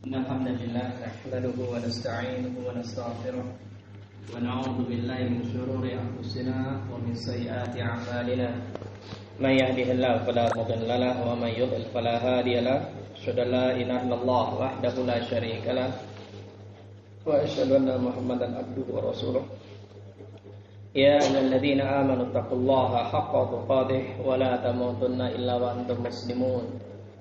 إن الحمد لله نحمده ونستعينه ونستغفره ونعوذ بالله من شرور أنفسنا ومن سيئات أعمالنا من يهده الله فلا مضل له ومن يضلل فلا هادي له أشهد أن لا إله إلا الله وحده لا شريك له وأشهد أن محمدا عبده ورسوله يا أيها الذين آمنوا اتقوا الله حق تقاته ولا تموتن إلا وأنتم مسلمون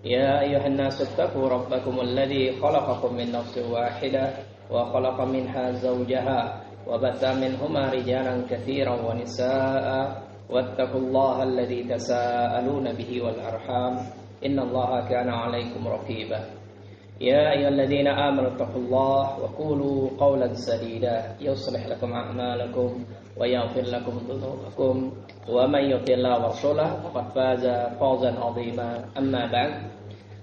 يا أيها الناس اتقوا ربكم الذي خلقكم من نفس واحدة وخلق منها زوجها وبث منهما رجالا كثيرا ونساء واتقوا الله الذي تساءلون به والأرحام إن الله كان عليكم رقيبا يا أيها الذين آمنوا اتقوا الله وقولوا قولا سديدا يصلح لكم أعمالكم ويغفر لكم ذنوبكم ومن يطع الله ورسوله فقد فاز فوزا عظيما أما بعد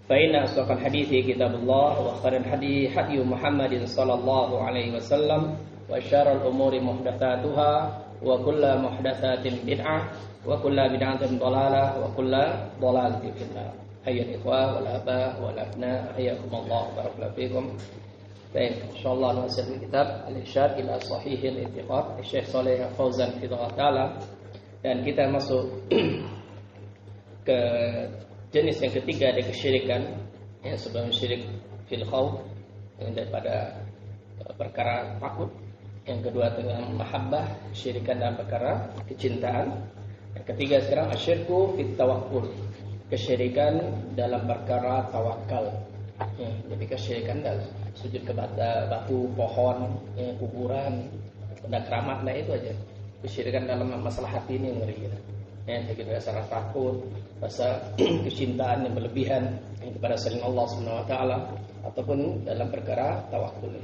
فإن أصدق الحديث كتاب الله وخير الهدي هدي محمد صلى الله عليه وسلم وشر الأمور محدثاتها وكل محدثات بدعة وكل بدعة ضلالة وكل ضلالة في النار أيها الإخوة والآباء والأبناء حياكم الله وبارك الله فيكم. Baik, insyaallah nuasil kitab Al-Irsyad ila Sahihil I'tiqad Syekh Shalih Fauzan Fidhullah Ta'ala. Dan kita masuk ke jenis yang ketiga dari kesyirikan, yang sebelum syirik fil khauf, yang daripada perkara takut. Yang kedua dengan mahabbah, kesyirikan dalam perkara kecintaan. Yang ketiga sekarang asyirku fit tawakkul, kesyirikan dalam perkara tawakal. Jadi kesyirikan dalam sujud ke batu, pohon, kuburan, benda keramat, nah itu aja. Kesyirikan dalam masalah hati ini yang ngeri gitu. Jadi rasa takut, rasa kecintaan yang berlebihan kepada selain Allah Subhanahu wa taala ataupun dalam perkara tawakkul.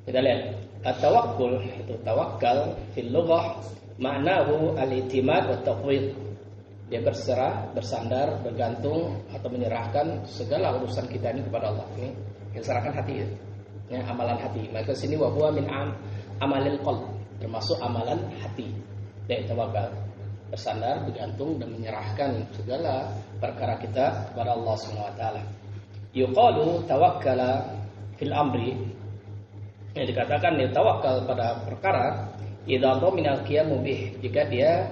Kita lihat, at-tawakkul itu tawakal fil lughah ma'nahu al-i'timad wa tafwid. Dia berserah, bersandar, bergantung atau menyerahkan segala urusan kita ini kepada Allah. Ini kita serahkan hati ya, amalan hati. Maka sini wa huwa min amalil qalb, termasuk amalan hati. Dari tawakal, bersandar, bergantung dan menyerahkan segala perkara kita kepada Allah Subhanahu wa taala. Yuqalu tawakkala fil amri. Yang dikatakan dia tawakal pada perkara idza minal qiyamu bih, jika dia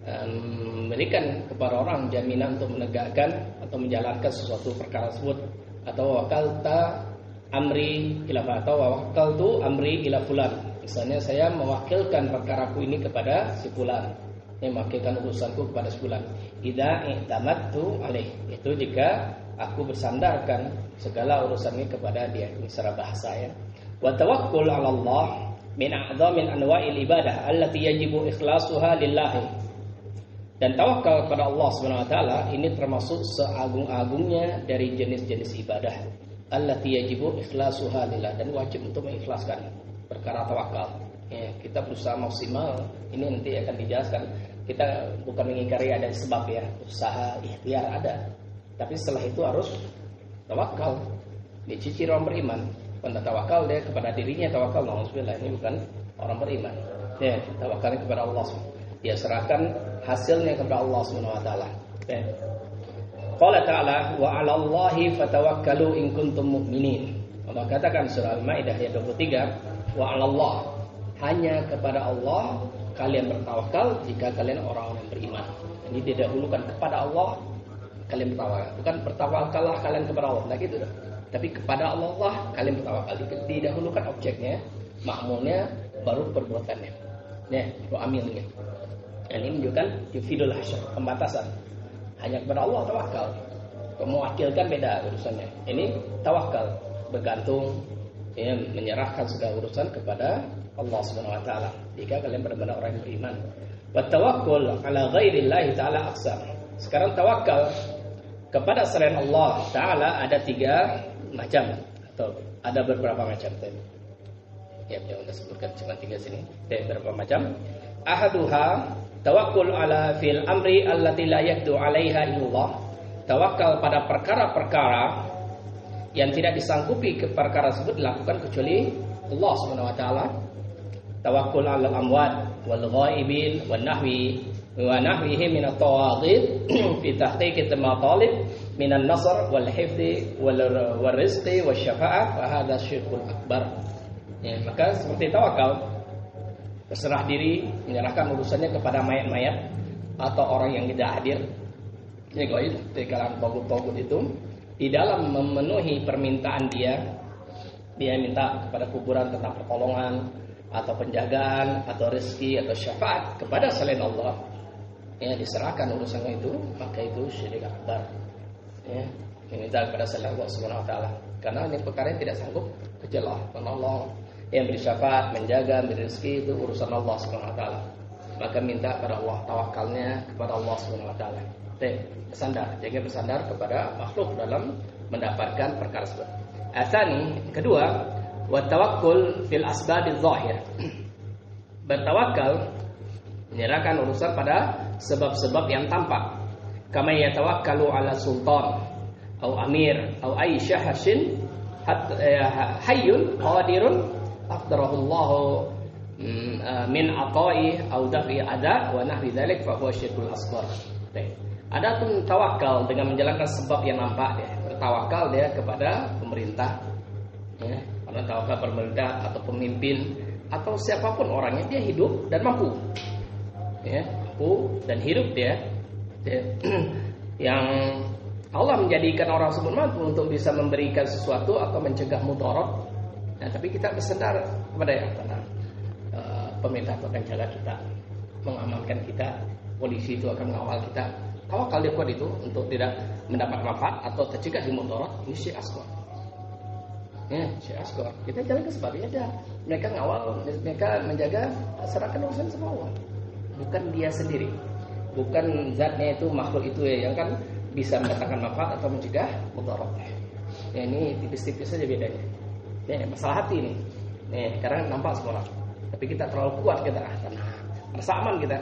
memberikan kepada orang jaminan untuk menegakkan atau menjalankan sesuatu perkara tersebut, atau wakalta amri ila atau wakaltu amri ila fulan. Misalnya saya mewakilkan perkaraku ini kepada si fulan, mewakilkan urusanku kepada si fulan. Idza i'tamadtu alaih, itu jika aku bersandarkan segala urusan ini kepada dia. Ini secara bahasa ya. Wa tawakkul 'ala Allah min a'dhamin anwa'il ibadah allati yajibu ikhlasuha lillahi. Dan tawakal kepada Allah Subhanahu wa taala ini termasuk seagung-agungnya dari jenis-jenis ibadah. Allati yajibu ikhlasuha lillah, dan wajib untuk mengikhlaskan perkara tawakal. Ya, kita berusaha maksimal. Ini nanti akan dijelaskan. Kita bukan mengingkari ada sebab ya, usaha ikhtiar ada. Tapi setelah itu harus tawakal. Dicicil orang beriman. Pada tawakal dia kepada dirinya tawakal, alhamdulillah, ini bukan orang beriman. Ya, tawakalnya kepada Allah. Dia serahkan hasilnya kepada Allah Subhanahu wa taala. Qala ta'ala wa 'ala Allahi fatawakkalu in kuntum mu'minin. Allah katakan surah Al-Maidah ayat 23, wa 'ala Allah, hanya kepada Allah kalian bertawakal jika kalian orang yang beriman. Ini didahulukan kepada Allah kalian bertawakal. Bukan bertawakallah kalian kepada Allah, nah gitu dah. Tapi kepada Allah kalian bertawakal. Didahulukan objeknya, makmulnya, baru perbuatannya. Nih, amilnya. Dan ini menunjukkan yufidul hasyr, pembatasan. Hanya kepada Allah tawakal. Mewakilkan beda urusannya. Ini tawakal, bergantung, ya, menyerahkan segala urusan kepada Allah Subhanahu wa taala. Jika kalian benar-benar orang yang beriman. Wa tawakkul ala ghairillahi taala aqsam. Sekarang tawakal kepada selain Allah taala ada 3 macam, atau ada beberapa macam tadi. Ya, kita sebutkan cuma 3 sini. Ada beberapa macam. Ahaduha tawakkul ala fil amri allati la yaqdu 'alaiha illallah. Tawakal pada perkara-perkara yang tidak disanggupi ke perkara tersebut dilakukan kecuali Allah Subhanahu wa taala. Tawakkul 'alal amwat wal ghaibin wan nahwi wa nahwihi min at-tawaghid fi tahqiq al-matalib min an-nasr wal hifdh wal rizqi wasyafa'ah wa hadha syirkul akbar. Ya, maka seperti tawakal, berserah diri, menyerahkan urusannya kepada mayat-mayat atau orang yang tidak hadir. Ini goib di kalangan togut-togut itu, di dalam memenuhi permintaan dia minta kepada kuburan tentang pertolongan atau penjagaan atau rezeki atau syafaat kepada selain Allah. Ya, diserahkan urusannya itu, maka itu syirik akbar. Ya, meminta kepada selain Allah Subhanahu wa taala. Karena ini perkara yang tidak sanggup kecuali Allah. Yang beri syafaat, menjaga, beri rezeki itu urusan Allah Subhanahu wa taala. Maka minta kepada Allah, tawakalnya kepada Allah Subhanahu wa taala. Bersandar, jangan bersandar kepada makhluk dalam mendapatkan perkara tersebut. Asani, kedua, wa tawakkul fil asbabiz zahir. Bertawakal menyerahkan urusan pada sebab-sebab yang tampak. Kama yatawakkalu ala sultan atau amir atau ay syahsin hayyun qadirun aqdarahullahu min ata'i atau dafi ada wa nahwi dzalik fa huwa syirkul asghar. Adapun tawakal dengan menjalankan sebab yang nampak dia, bertawakal dia kepada pemerintah, ya, karena tawakal pemerintah atau pemimpin atau siapapun orangnya, dia hidup dan mampu, ya, mampu dan hidup dia yang Allah menjadikan orang tersebut mampu untuk bisa memberikan sesuatu atau mencegah mudarat. Nah, tapi kita bersandar kepada yang tenang. Pemerintah itu akan jaga kita, mengamankan kita, polisi itu akan mengawal kita. Tawakal dia kuat itu untuk tidak mendapat manfaat atau tercegah di mudarat. Ini syirk asghar. Ya, syirk asghar. Kita jalan ke sebabnya aja. Mereka ngawal, mereka menjaga, serahkan urusan sama Allah. Bukan dia sendiri. Bukan zatnya itu, makhluk itu ya, yang kan bisa mendatangkan manfaat atau mencegah mudarat. Ya, ini tipis-tipis saja bedanya. Ya, masalah hati ini. Nih, sekarang nampak semua orang. Tapi kita terlalu kuat, kita tenang, merasa aman kita.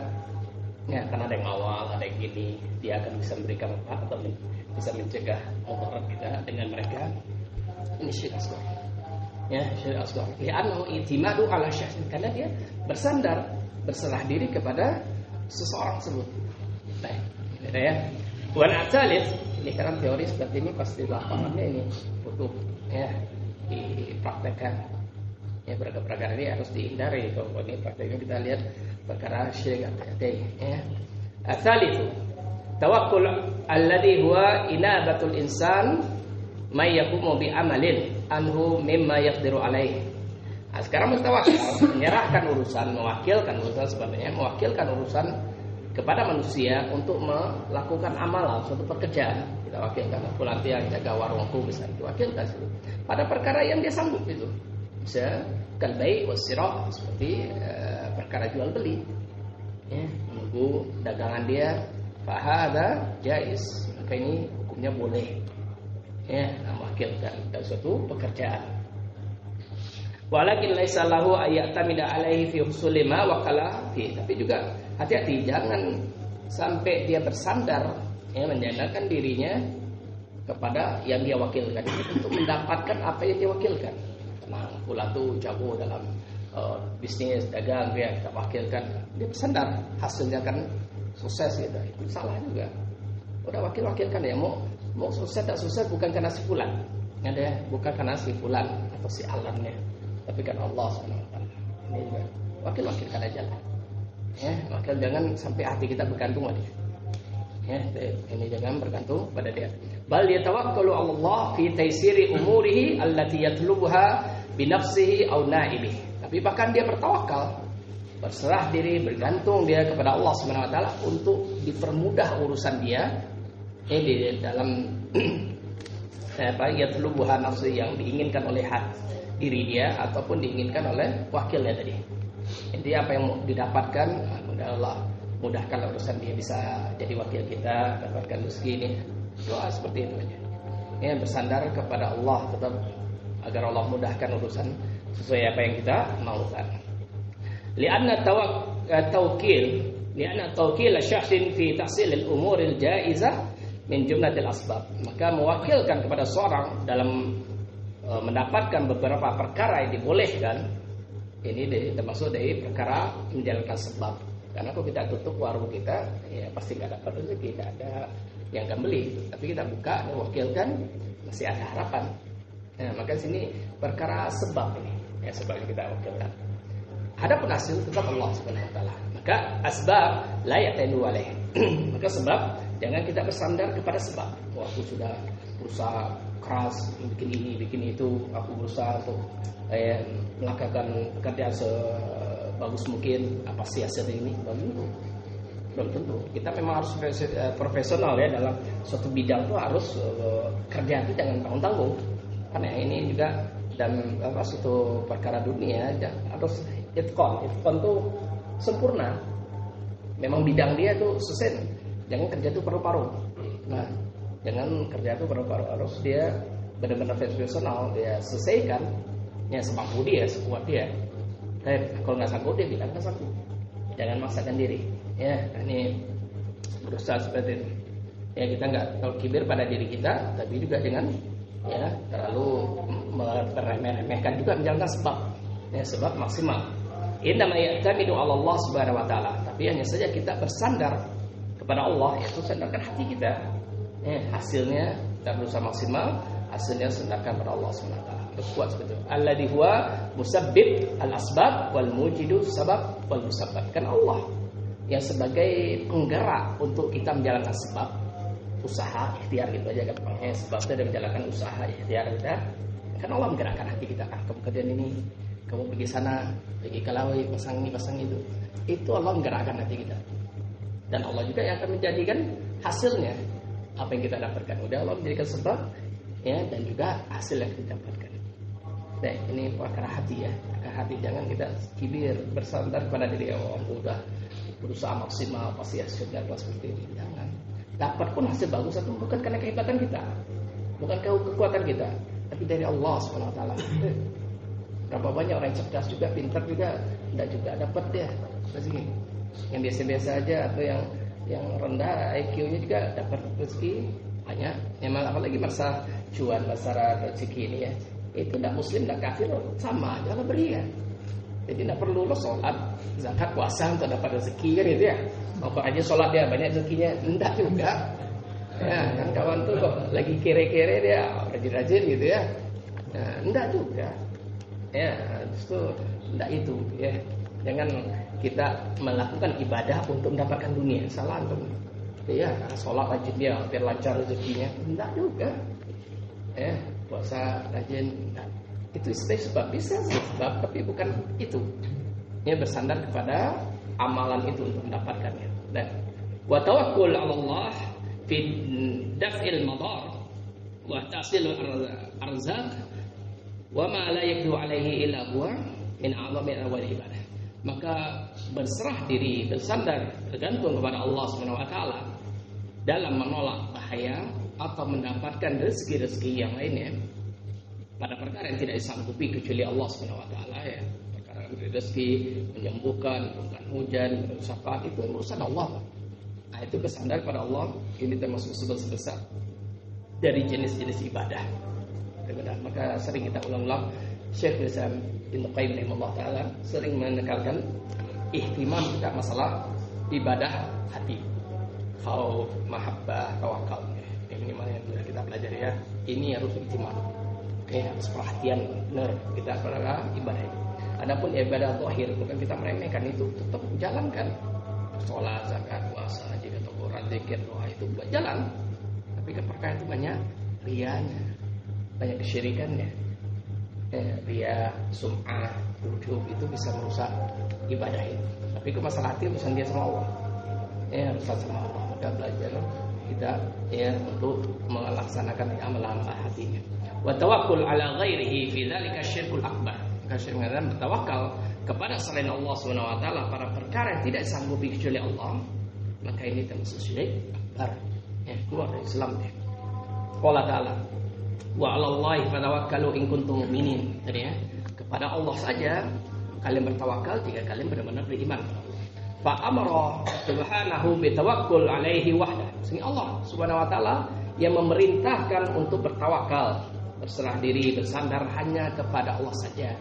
Ya, karena ada yang awal, ada yang gini, dia akan bisa memberikan manfaat atau bisa mencegah mudarat kita dengan mereka. Ini syirik asghar. Ya, syirik asghar. Li'annahu i'timadu ala syahsin, karena dia bersandar, berserah diri kepada seseorang tersebut. Baik, ini ya. Wan atalif, ini karena teori seperti ini pasti lapangannya ini butuh ya dipraktekkan. Ya, perkara ini harus dihindari. Kalau ini prakteknya kita lihat perkara syirik hati-hati. Ya. Atsalitu tawakkul alladhi huwa inabatul insan may yaqumu bi amalin anhu mimma yaqdiru alaih. Nah, sekarang mustawakil menyerahkan urusan, mewakilkan urusan, sebenarnya mewakilkan urusan kepada manusia untuk melakukan amalan suatu pekerjaan. Kita wakilkan fulan yang jaga warungku, bisa diwakilkan pada perkara yang dia sanggup itu. Bisa kalbai wasirah, seperti perkara jual beli, ya, menunggu dagangan dia, fahada jais, maka ini hukumnya boleh, ya, mewakilkan dalam suatu pekerjaan. Walakin laisa lahu ayatamida alaihi fi husuli ma waqala fi. Tapi juga hati-hati, jangan sampai dia bersandar, ya, menjadikan dirinya kepada yang dia wakilkan untuk mendapatkan apa yang dia wakilkan. Tenang, pula tuh jago dalam bisnis dagang, dia kita wakilkan, dia bersandar, hasilnya kan sukses gitu. Itu salah juga. Udah wakilkan ya, mau sukses tak sukses bukan karena si fulan, ya, bukan karena si fulan atau si alamnya, tapi kan Allah SWT. Ini juga wakilkan aja lah. Ya, wakil jangan sampai hati kita bergantung pada dia. Ya, ini jangan bergantung pada dia. Bal yatawakkalu 'ala Allah fi taysiri umurihi allati yatlubuha bi nafsihi aw na'ibihi. Tapi bahkan dia bertawakal, berserah diri, bergantung dia kepada Allah Subhanahu wa taala untuk dipermudah urusan dia di dalam yatlubuha nafsi, yang diinginkan oleh diri dia ataupun diinginkan oleh wakilnya tadi. Intinya apa yang mau didapatkan, mudah Allah mudahkan urusan dia, bisa jadi wakil kita, dapatkan rezeki ini. Doa seperti itu aja. Ya, bersandar kepada Allah tetap agar Allah mudahkan urusan sesuai apa yang kita maukan. Li'anna tawkil syakhsin fi tahsil al-umur al-jaizah min jumlatil asbab. Maka mewakilkan kepada seorang dalam mendapatkan beberapa perkara yang dibolehkan, ini termasuk dari perkara menjalankan sebab. Karena kalau kita tutup warung kita, ya pasti nggak dapat rezeki, nggak ada yang akan beli. Tapi kita buka dan wakilkan, masih ada harapan. Nah, maka sini perkara sebab ini, ya sebab yang kita wakilkan. Adapun hasil tetap Allah Subhanahu Wa Taala. Maka asbab la ya'tadu alaih. Maka sebab jangan kita bersandar kepada sebab. Oh, aku sudah berusaha keras bikin ini, bikin itu. Aku berusaha untuk melakukan pekerjaan sebagus mungkin. Apa sih hasil ini? Belum tentu. Kita memang harus profesional ya dalam suatu bidang itu harus kerja itu jangan tanggung-tanggung. Karena ini juga dan suatu perkara dunia harus itqan itu sempurna. Memang bidang dia itu selesai. Jangan kerja itu paruh-paruh. Nah, jangan kerja itu paruh-paruh. Harus dia benar-benar profesional. Dia selesaikan ya semampu dia, sekuat dia. Kalau nggak sanggup dia bilang nggak sanggup. Jangan maksakan diri. Ya, ini berusaha seperti itu. Ya kita nggak kalau kibir pada diri kita, tapi juga dengan ya terlalu meremehkan juga menjalankan sebab. Ya, sebab maksimal. Innama ya'tamidu 'ala Allah Subhanahu wa taala. Tapi hanya saja kita bersandar kepada Allah, yaitu sandarkan hati kita. Hasilnya kita berusaha maksimal, hasilnya sandarkan pada Allah Subhanahu wa taala. Berkuat seperti itu. Alladzi huwa musabbib al-asbab wal mujidu sabab wal musabbab. Kan Allah yang sebagai penggerak untuk kita menjalankan sebab, usaha, ikhtiar gitu aja kan. Sebab itu adalah menjalankan usaha, ikhtiar kita. Kan Allah menggerakkan hati kita. Kamu kerjaan ini, kamu pergi sana, pergi ke laut, pasang ini, pasang itu. Itu Allah menggerakkan hati kita. Dan Allah juga yang akan menjadikan hasilnya apa yang kita dapatkan. Udah Allah menjadikan sebab ya dan juga hasil yang kita dapatkan. Nah, ini perkara hati ya. Perkara hati jangan kita kibir bersandar pada diri Allah. Udah berusaha maksimal pasti hasilnya seperti ini. Jangan. Dapat pun hasil bagus itu bukan karena kehebatan kita, bukan kekuatan kita, tapi dari Allah Subhanahu wa taala. Berapa banyak orang cerdas juga, pintar juga, tidak juga dapat dia rezeki. Yang biasa-biasa aja atau yang rendah IQ-nya juga dapat rezeki banyak. Memang apalagi masa cuan, masalah rezeki ini ya. Itu tidak muslim, tidak kafir sama aja lah beri ya. Jadi tidak perlu lo sholat, zakat, puasa untuk dapat rezeki kan gitu ya. Kalau aja sholat dia banyak rezekinya, enggak juga. Ya kan kawan tuh kok lagi kere-kere dia rajin-rajin gitu ya. Nah, enggak juga. Ya, itu enggak itu ya. Jangan kita melakukan ibadah untuk mendapatkan dunia. Salah tuh. Ya, sholat rajin dia biar lancar rezekinya. Enggak juga. Ya, puasa rajin enggak. Itu sebab bisa sebab tapi bukan itu. Ini bersandar kepada amalan itu untuk mendapatkannya. Dan wa tawakkul 'ala Allah fi daf'il madar wa tahsil arzaq wa ma la yaqdu 'alaihi illa huwa min a'zami awal ibadah. Maka berserah diri, bersandar, bergantung kepada Allah Subhanahu wa taala dalam menolak bahaya atau mendapatkan rezeki-rezeki yang lainnya pada perkara yang tidak disanggupi kecuali Allah Subhanahu wa taala ya. Perkara rezeki, menyembuhkan, menurunkan hujan, syafaat itu urusan Allah. Nah, itu bersandar pada Allah ini termasuk sebesar dari jenis-jenis ibadah. Maka sering kita ulang-ulang Syekh Islam Ibnu Qayyim rahimahullah taala sering menekankan ihtimam kita masalah ibadah hati. Khauf, mahabbah, tawakal. Ini minimal yang sudah kita pelajari ya. Ini harus ihtimam. Harus perhatian benar kita pada ibadah itu. Adapun ibadah zahir bukan kita meremehkan itu, tetap jalankan. Sholat, zakat, puasa, jika Quran, zikir, doa itu buat jalan. Tapi kan perkara itu banyak riyanya, banyak kesyirikannya. Riya, sum'ah, ujub itu bisa merusak ibadah itu. Tapi ke masalah hati urusan dia sama Allah. Urusan sama Allah. Maka belajar kita untuk melaksanakan amalan hatinya. Wa tawakkul ala ghairihi fi dzalika syirkul akbar. Syirk mengatakan bertawakal kepada selain Allah Subhanahu wa taala pada perkara yang tidak sanggupi kecuali Allah, maka ini termasuk syirik akbar. Keluar dari Islam dia. Qala ta'ala wa 'alallahi fatawakkalu in kuntum mu'minin. Jadi kepada Allah saja kalian bertawakal jika kalian benar-benar beriman. Fa amara subhanahu bitawakkul 'alaihi wahdah. Sehingga Allah Subhanahu wa taala yang memerintahkan untuk bertawakal, berserah diri, bersandar hanya kepada Allah saja.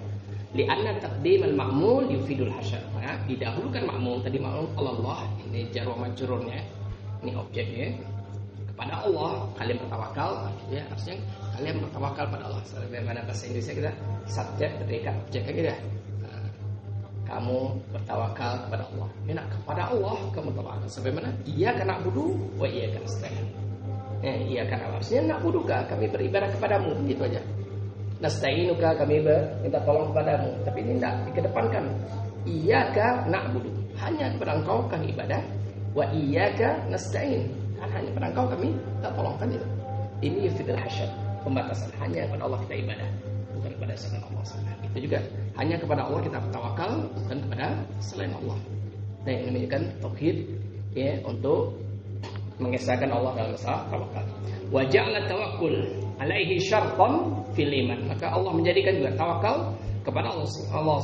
Li'anna taqdim al-ma'mul yufidul hasyar. Nah, didahulukan ma'mul, tadi ma'mul Allah, ini jar wa majrurnya, ini objeknya. Kepada Allah kalian bertawakal, ya artinya kalian bertawakal pada Allah. Sebagaimana bahasa Indonesia kita subjek predikat objek gitu ya. Nah, kamu bertawakal kepada Allah. Ini kepada Allah kamu bertawakal. Sebagaimana iyyaka na'budu wa iyyaka nasta'in. Iyyaka artinya na'buduka, kami beribadah kepadamu, gitu aja. Nasta'inuka, kami minta tolong kepadamu. Tapi ini tidak dikedepankan. Iyyaka na'budu, hanya kepada Engkau kami ibadah. Wa iyyaka nasta'in, hanya kepada Engkau kami tak tolongkan itu. Ini yufidul hasyar, pembatasan, hanya kepada Allah kita ibadah, bukan kepada selain Allah. Itu juga hanya kepada Allah kita bertawakal, bukan kepada selain Allah. Nah, ini menunjukkan tauhid ya, untuk mengesahkan Allah dalam masalah tawakal. Wa ja'ala tawakkul alaihi syartan fil iman. Maka Allah menjadikan juga tawakal kepada Allah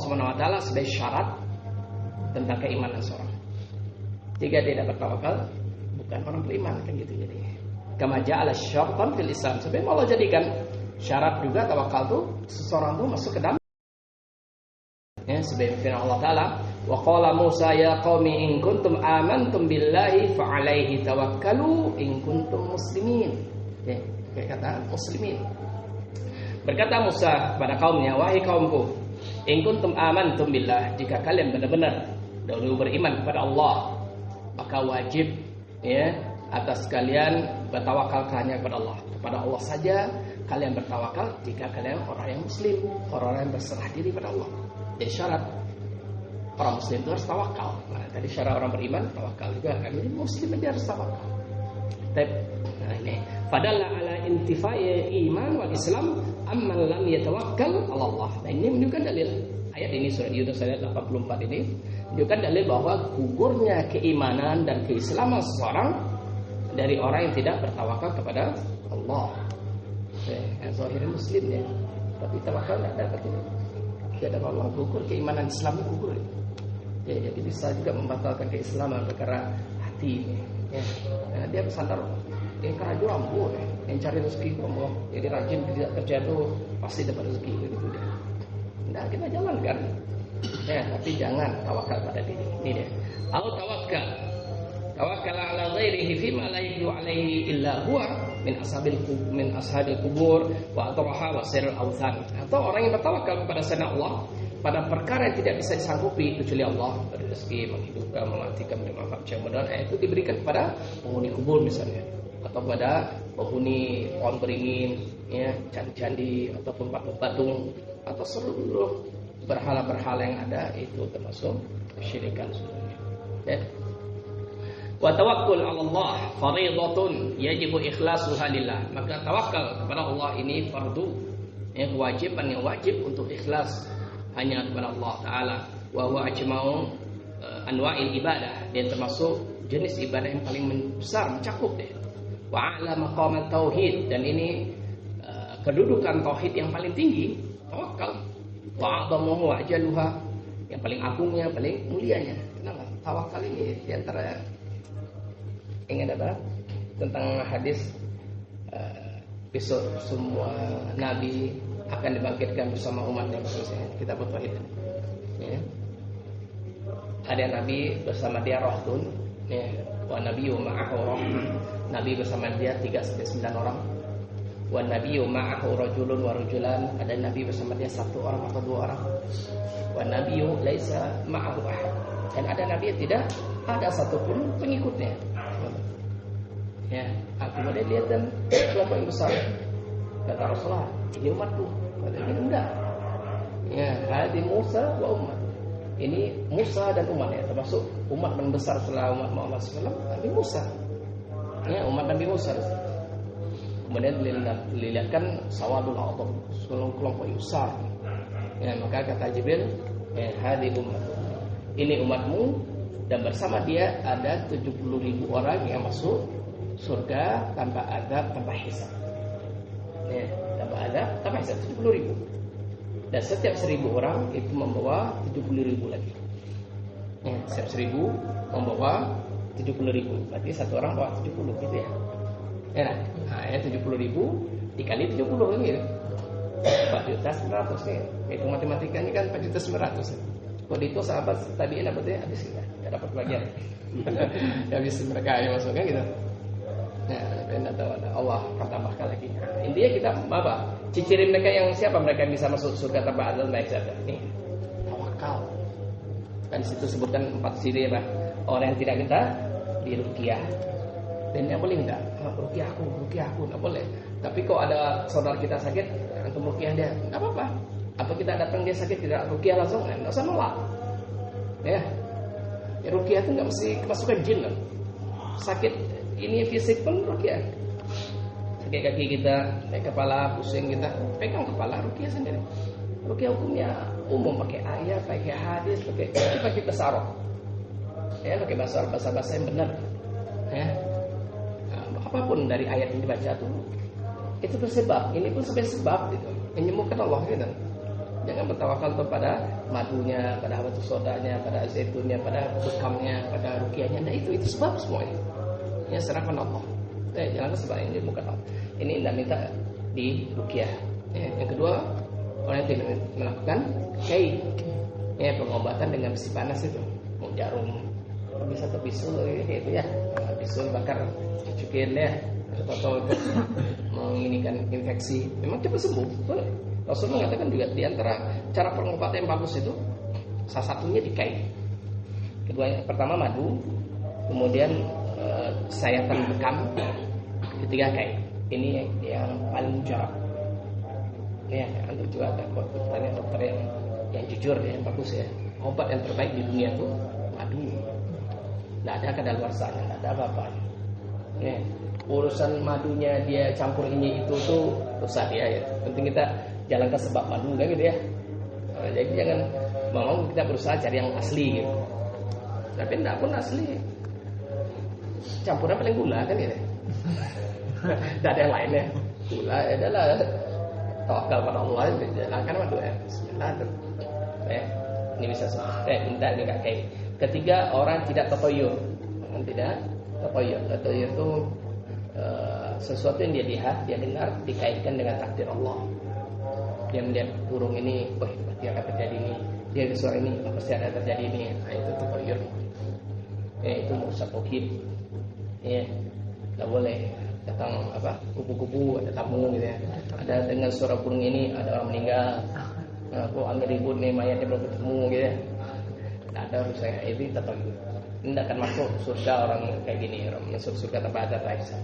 Subhanahu wa taala sebagai syarat tentang keimanan seorang. Jika tidak bertawakal, bukan orang beriman, kan gitu jadi. Kama ja'ala syartan fil Islam. Sebenarnya Allah jadikan syarat juga tawakal itu seseorang itu masuk ke dalam ya, sebagai firman Allah taala, wa qala Musa ya qaumi in kuntum amantum billahi fa alaihi tawakkalu in kuntum muslimin. Ya, kayak kata muslimin. Berkata Musa pada kaumnya, wahai kaumku, in kuntum amantum billah, jika kalian benar-benar dahulu beriman kepada Allah, maka wajib ya atas kalian bertawakal hanya kepada Allah. Kepada Allah saja kalian bertawakal jika kalian orang yang muslim, orang yang berserah diri pada Allah. Jadi syarat orang muslim itu harus tawakal. Nah, tadi syarat orang beriman tawakal juga. Jadi muslim dia harus tawakal. Nah, ini padahal ala intifai iman wal Islam amman lam yatawakkal ala Allah. Nah, ini menunjukkan dalil ayat ini surat Yunus ayat 84 ini menunjukkan dalil bahwa gugurnya keimanan dan keislaman seseorang dari orang yang tidak bertawakal kepada Allah. Yang zahirnya muslim ya, tapi tawakal tidak dapat ini. Tidak ada Allah, gugur keimanan Islam itu gugur. Ya, jadi bisa juga membatalkan keislaman perkara hati. Ya, nah, dia bersandar yang kerajaan rambu, yang cari rezeki Allah. Jadi rajin kerja itu pasti dapat rezeki begitu dia. Nah, kita jalankan. Ya, tapi jangan tawakal pada diri. Ini dia. Au tawakkal ala ghairihi fima la yaqdiru alaihi illa huwa min ashabil kubur wa atraha wa sirrul awthan. Atau orang yang bertawakal kepada selain Allah pada perkara yang tidak bisa disanggupi kecuali Allah, beri rezeki, menghidupkan, mematikan, memanfaatkan modal, itu diberikan kepada penghuni kubur misalnya, atau pada penghuni pohon beringin, ya, candi-candi ataupun patung-patung atau seluruh berhala-berhala yang ada, itu termasuk kesyirikan sebenarnya. Ya. Wa tawakkul 'ala Allah fardhatun yajibu ikhlasuha lillah. Maka tawakal kepada Allah ini fardu, ya, kewajiban yang wajib untuk ikhlas hanya kepada Allah taala. Wa huwa ajma'u anwa'il ibadah, dia termasuk jenis ibadah yang paling besar, mencakup dia. Wa 'ala maqam tauhid, dan ini kedudukan tauhid yang paling tinggi, tawakal. Wa 'adhamuhu wa ajaluha, yang paling agungnya, paling mulianya. Kenapa? Tawakal ini di antara ingat apa? Tentang hadis besok semua nabi akan dibangkitkan bersama umatnya, maksudnya kita bertauhid. Ya. Ada nabi bersama dia rohdun, ya, wa nabiyyu ma'ahu roh. Nabi bersama dia 3-9 orang. Wa nabiyyu ma'ahu rajulun wa rajulan, ada nabi bersama dia 1 orang atau 2 orang. Wa nabiyyu laisa ma'ahu ahad, dan ada nabi yang tidak ada satupun pengikutnya. Ya, kemudian lihat dan kelompok yang besar. Kata Rasulullah, ini umatku. Kata ini enggak. Ya, hadi Musa wa umat. Ini Musa dan umatnya, termasuk umat yang besar setelah umat Muhammad SAW, Nabi Musa. Ya, umat Nabi Musa. Kemudian dilihatkan sawadul a'dham, kelompok yang besar. Ya, maka kata Jibril, ya, hadi umat. Ini umatmu, dan bersama dia ada 70.000 orang yang masuk surga tanpa azab, tanpa hisab. Ya, tanpa azab, tanpa hisab, 70.000. Dan setiap 1.000 orang itu membawa 70.000 lagi. Ya, setiap 1.000 membawa 70.000. Berarti satu orang bawa 70 gitu ya. Ya, nah, 70.000 dikali 70 kan gitu. 4.900.000 nih. Itu matematikanya kan 4.900.000. Kalau itu sahabat tadi berarti habis kita nggak dapat bagian. Habis mereka yang masuknya gitu. Nah, benar tahu Allah akan tambahkan lagi. Intinya kita apa? Ciri mereka yang siapa mereka yang bisa masuk surga tanpa azab naik saja. Ini tawakal. Kan situ sebutkan 4 ciri apa? Orang yang tidak kita diruqyah. Dan yang boleh minta, ruqyah aku, nggak boleh. Tapi kalau ada saudara kita sakit, antum ruqyah dia, nggak apa-apa. Atau kita datang dia sakit, tidak ruqyah langsung, nggak usah nolak. Ya, ruqyah itu nggak mesti kemasukan jin loh. Sakit ini fisik pun ruqyah. Sakit kaki kita, sakit kepala, pusing kita, pegang kepala ruqyah sendiri. Ruqyah hukumnya umum, pakai ayat, pakai hadis, pakai tasarruf. Ya, pakai bahasa yang benar. Ya. Apapun dari ayat yang dibaca itu bersebab. Ini pun sebagai sebab gitu. Menyembuhkan Allah gitu. Jangan bertawakal kepada madunya, pada habatus sodanya, pada zaitunnya, pada bekamnya, pada ruqyahnya. Nah itu sebab semuanya. Ya serahkan Allah. Jangan sebab ini bukan Allah. Ini tidak minta di ruqyah. Yang kedua, orang yang tidak melakukan pengobatan dengan besi panas itu, jarum, bisa terbisul gitu ya, bisul bakar, cucukin ya, atau menginikan infeksi, memang cepat sembuh. Rasulullah mengatakan juga di antara cara pengobatan yang bagus itu salah satunya dikain. Kedua, yang pertama madu, kemudian sayatan bekam, ketiga kain. Ini yang paling mujarab. Ya, untuk juga ada dokter yang jujur ya, yang bagus ya. Obat yang terbaik di dunia itu madu. Nggak ada kadaluarsanya, nggak ada apa-apa. Ya, urusan madunya dia campur ini itu tuh dosa dia ya. Penting kita jalankan sebab madu kan gitu ya. Jadi jangan mau kita berusaha cari yang asli gitu. Tapi enggak pun asli. Campuran paling gula kan gitu. Enggak ada yang lainnya. Gula adalah tawakal pada Allah, jalankan madu ya. Bismillah. Ini bisa minta ini enggak kayak. Ketiga, orang tidak tatoyur. Tidak tatoyur. Tatoyur itu sesuatu yang dia lihat, dia dengar dikaitkan dengan takdir Allah. Dia melihat burung ini, pasti akan terjadi ini. Dia dengar suara ini, pasti akan terjadi ini. Nah, itu tatoyur. Itu merusak tauhid. Ya, nggak boleh datang kupu-kupu, ada tamu gitu ya. Ada dengan suara burung ini, ada orang meninggal. Nah, kok angin ribut nih, mayatnya belum ketemu gitu ya. Nggak ada urusan itu tatoyur. Ini akan masuk surga orang kayak gini, orang masuk surga tanpa ada raisa.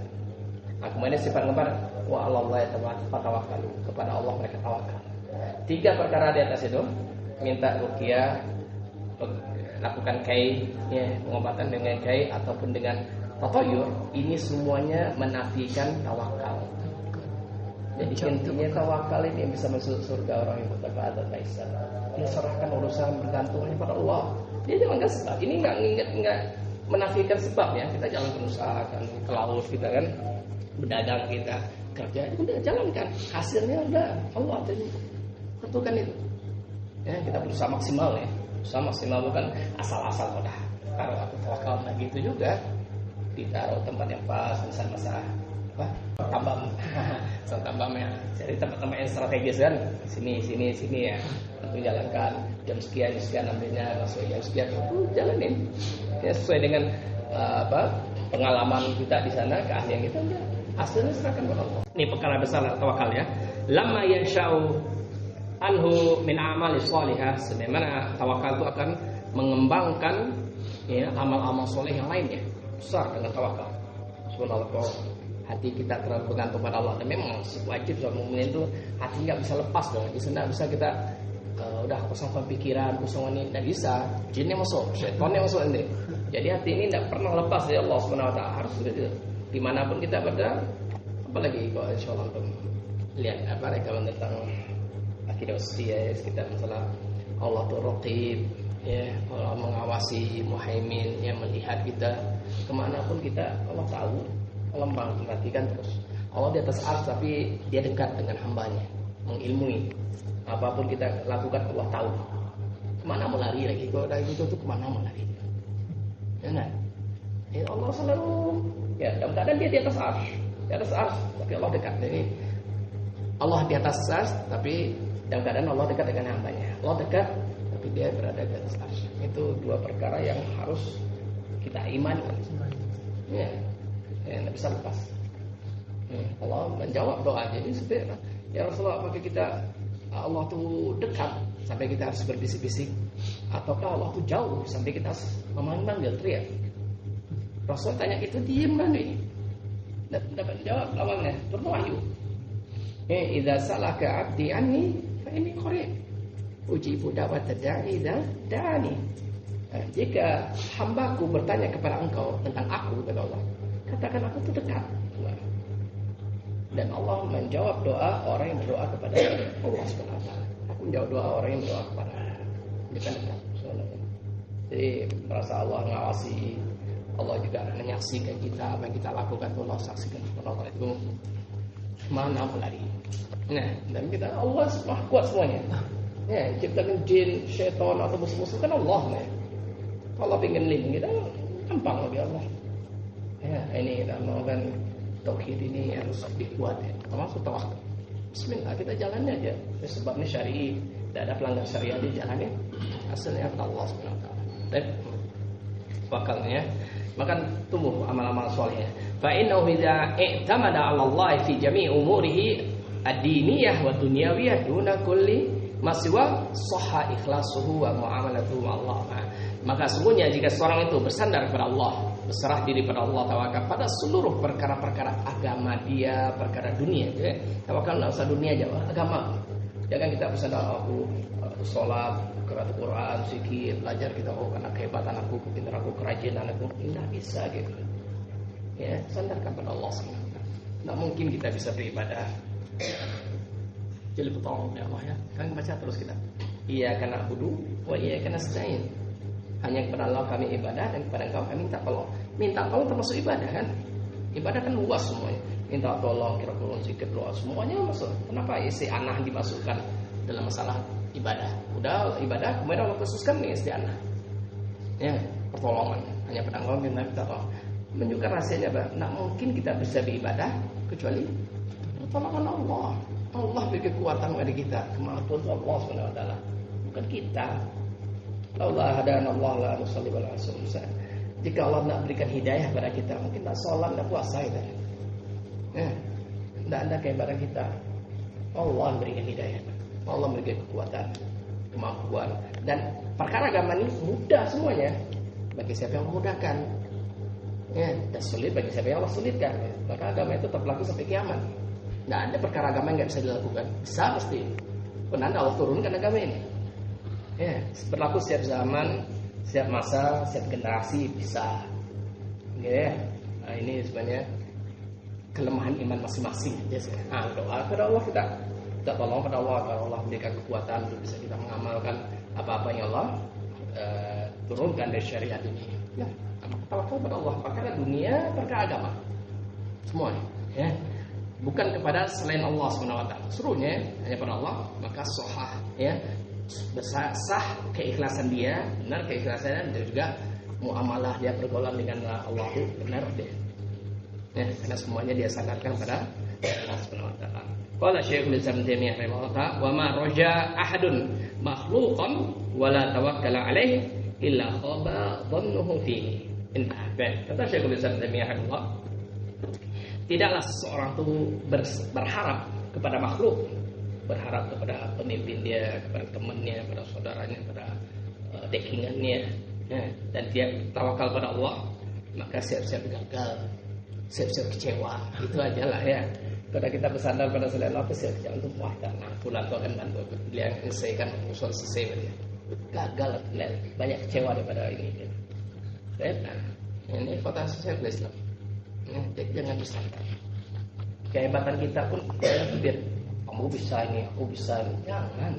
Nah, kemudian sifat kembar, wa Allah tawakal, kepada Allah mereka tawakal. 3 perkara di atas itu, minta ruqyah, lakukan pengobatan dengan ataupun dengan tatoyur, ini semuanya menafikan tawakal. Jadi intinya tawakal ini yang bisa masuk surga orang yang bertakwa dan raisa. Dia serahkan urusan bergantungnya pada Allah. Dia jalankan sebab. Ini enggak menafikan sebab ya. Kita jalankan usaha kan, ke laut kita kan, berdagang kita, kerja itu udah jalankan. Hasilnya udah Allah tentukan itu. Ya, kita berusaha maksimal ya. Berusaha maksimal bukan asal-asal udah. Kalau aku tawakal lagi itu juga ditaruh tempat yang pas, misalnya masalah tambam, tambamnya. Jadi tempat-tempat yang strategis kan, sini ya. Untuk jalankan jam sekian ambilnya, masuk jam sekian itu jalanin. Ya, sesuai dengan pengalaman kita di sana, keahlian kita, hasilnya serahkan kepada Allah. Ini perkara besar tawakal ya. Lamma yansha'u anhu min amali shalihah, sebagaimana tawakal itu akan mengembangkan ya amal-amal soleh yang lainnya. Besar dengan tawakal. Subhanallah, hati kita terlalu bergantung pada Allah. Dan memang wajib seorang mukmin itu hati nggak bisa lepas dong. Bisa nggak bisa kita udah kosongkan pikiran, kosongan ini nggak bisa. Jinnya masuk, setannya masuk nanti. Jadi hati ini nggak pernah lepas dari Allah Subhanahu Wa Taala. Harus begitu. Dimanapun kita berada, apalagi kalau insyaallah untuk lihat rekaman tentang akidah usia sekitar masalah Allah itu Raqib. Ya, Allah mengawasi, Muhaimin, yang melihat kita kemanapun kita, Allah tahu, Allah memperhatikan terus. Allah di atas arsy tapi dia dekat dengan hambanya, mengilmui. Apapun kita lakukan Allah tahu. Kemana mau lari lagi? Kalau dari itu kemana mau lari? Jangan. Ya Allah selalu, ya dalam keadaan dia di atas arsy, tapi Allah dekat. Jadi Allah di atas arsy, tapi dalam keadaan Allah dekat dengan hambanya. Allah dekat, tapi dia berada di atas arsy. Itu dua perkara yang harus kita imani. Ya, tidak bisa lepas. Allah menjawab doa. Jadi sebenarnya, ya Rasulullah, apakah kita Allah tuh dekat sampai kita harus berbisik-bisik, ataukah Allah tuh jauh sampai kita harus memanggil teriak? Rasul tanya itu, diem kan ini? Dapat jawab lawannya, turun wahyu. Idza salaka 'abdi anni fa inni qarib. Ujibu da'wat da'i idza da'ani. Jika hambaku bertanya kepada engkau tentang aku, kata Allah, katakan aku itu dekat. Dan Allah menjawab doa orang yang berdoa kepada Allah SWT. Aku menjawab doa orang yang berdoa kepada dekat. Jadi merasa Allah mengawasi, Allah juga menyaksikan kita, apa yang kita lakukan pun Allah saksikan. Allah itu mana lari. Nah, dan kita Allah maha kuat semuanya. Ya, ciptakan jin, syaitan atau musuh-musuh kan Allah. Nah. Kalau pengen link kita gampang bagi Allah. Ya, ini kita melakukan tauhid ini harus lebih kuat ya. Termasuk tawakal. Bismillah, kita jalannya aja. Sebabnya syar'i, tidak ada pelanggar syariat di jalannya. Hasilnya kepada Allah SWT. Dan wakalnya, maka tumbuh amal-amal solehnya. Fa innahu idza i'tamada 'ala Allah fi jami' umurihi ad-diniyah wa dunyawiyah duna kulli maswa sahha ikhlasuhu wa muamalatuhu ma Allah. Maka sungguhnya jika seorang itu bersandar kepada Allah, berserah diri pada Allah, tawakal pada seluruh perkara-perkara agama dia, perkara dunia. Jadi, tawakal enggak usah dunia aja, agama. Jangan kita bersandar aku sholat, qiraat Quran, zikir, belajar kita karena kehebatan aku, pintar aku, kerajinan aku, tidak bisa gitu. Ya, sandarkan pada Allah SWT. Tidak mungkin kita bisa beribadah. Jadi bertolong ya Allah ya. Kan baca terus kita. Iyyaka na'budu wa iyyaka nasta'in. Hanya kepada Allah kami ibadah dan kepada Engkau kami minta tolong. Minta tolong termasuk ibadah kan? Ibadah kan luas semuanya. Minta tolong, kira Quran, zikir, doa, semuanya masuk. Kenapa isti'anah dimasukkan dalam masalah ibadah? Udah ibadah, kemudian Allah khususkan nih isti'anah. Ya, pertolongan. Hanya pada Engkau kami minta tolong. Menunjukkan rahasianya apa? Tidak mungkin kita bisa beribadah kecuali pertolongan Allah. Allah beri kekuatan kepada kita. Kemampuan Allah SWT, bukan kita. Allah hadana Allah la nusalli wa la nusum. Jika Allah tidak berikan hidayah kepada kita, mungkin tak sholat, tak puasa kita. Tidak ada kehebaran kita. Allah berikan hidayah, Allah berikan kekuatan, kemampuan, dan perkara agama ini mudah semuanya bagi siapa yang memudahkan. Ya, dan sulit bagi siapa yang Allah sulitkan. Maka agama itu tetap berlaku sampai kiamat. Tidak ada perkara agama yang tidak bisa dilakukan. Bisa pasti. Benar Allah turunkan agama ini. Ya, berlaku setiap zaman, setiap masa, setiap generasi bisa. Ya, nah, ini sebenarnya kelemahan iman masing-masing. Nah, doa kepada Allah kita tolong kepada Allah agar Allah memberikan kekuatan untuk bisa kita mengamalkan apa-apa yang Allah turunkan dari syariat ini. Ya, tawakal kepada Allah, perkara dunia, perkara agama, semuanya. Ya, bukan kepada selain Allah SWT. Seluruhnya hanya pada Allah, maka sohah, ya. Sah keikhlasan dia, benar keikhlasannya, dan juga muamalah dia pergaulan dengan Allah itu benar deh. Ya, karena semuanya dia sandarkan pada Allah Subhanahu wa taala. Qala Syekhul Islam Taimiyah rahimahullah, "Wa ma raja ahadun makhluqan wa la tawakkala alaihi illa khaba dhannuhu fihi." Kata Syekhul Islam Taimiyah rahimahullah, tidaklah seseorang itu berharap kepada makhluk, berharap kepada pemimpin dia, kepada temannya, kepada saudaranya, kepada dekingannya, ya, dan dia tawakal pada Allah, maka siap-siap gagal, siap-siap kecewa. Itu aja lah ya. Kalau kita bersandar pada selain Allah, siap kecewa untuk muahkan. Nah, pulang kau akan bantu dia selesaikan usul selesai dia. Gagal, banyak kecewa daripada ini. Nah, ini kota sosial Islam. Jadi jangan bersandar. Kehebatan kita pun biar kamu bisa ini, aku bisa ini. Jangan.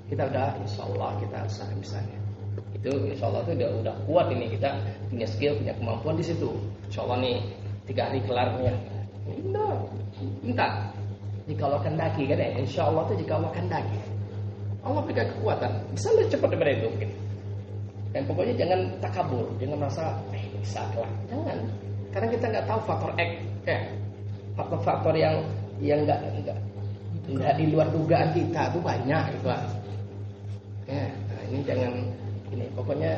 Kita udah insya Allah kita akan bisanya. Itu insya Allah itu udah kuat ini, kita punya skill, punya kemampuan di situ. Insya Allah nih 3 hari kelarnya. Minta. Jika Allah kendaki kan ya, insya Allah itu jika Allah kendaki. Allah berikan kekuatan. Bisa lebih cepat daripada itu mungkin. Dan pokoknya jangan takabur, jangan merasa bisa lah. Jangan. Karena kita nggak tahu faktor X, faktor-faktor yang nggak nggak di luar dugaan kita tuh banyak gitu Pak. Ya, nah ini jangan ini pokoknya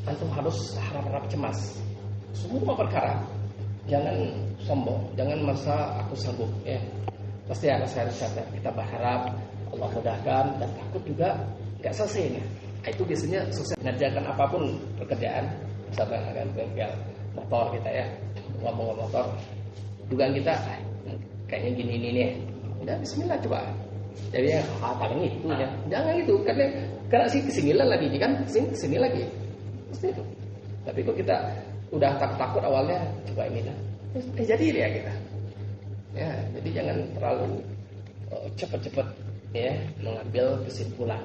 antum harus harap-harap cemas semua perkara, jangan sombong, jangan merasa aku sanggup ya, pasti ada syarat-syarat. Kita berharap Allah mudahkan dan takut juga nggak selesai ya. Itu biasanya sukses mengerjakan apapun pekerjaan, misalnya akan bengkel motor kita ya, ngomong motor dugaan kita kayaknya gini nih, udah Bismillah coba. Jadi paling itu ya, jangan itu karena sih kesinilah lagi kan, kesini lagi, pasti itu. Tapi kok kita udah takut awalnya, coba ini lah, jadi ya kita. Ya, jadi jangan terlalu cepat-cepat ya mengambil kesimpulan.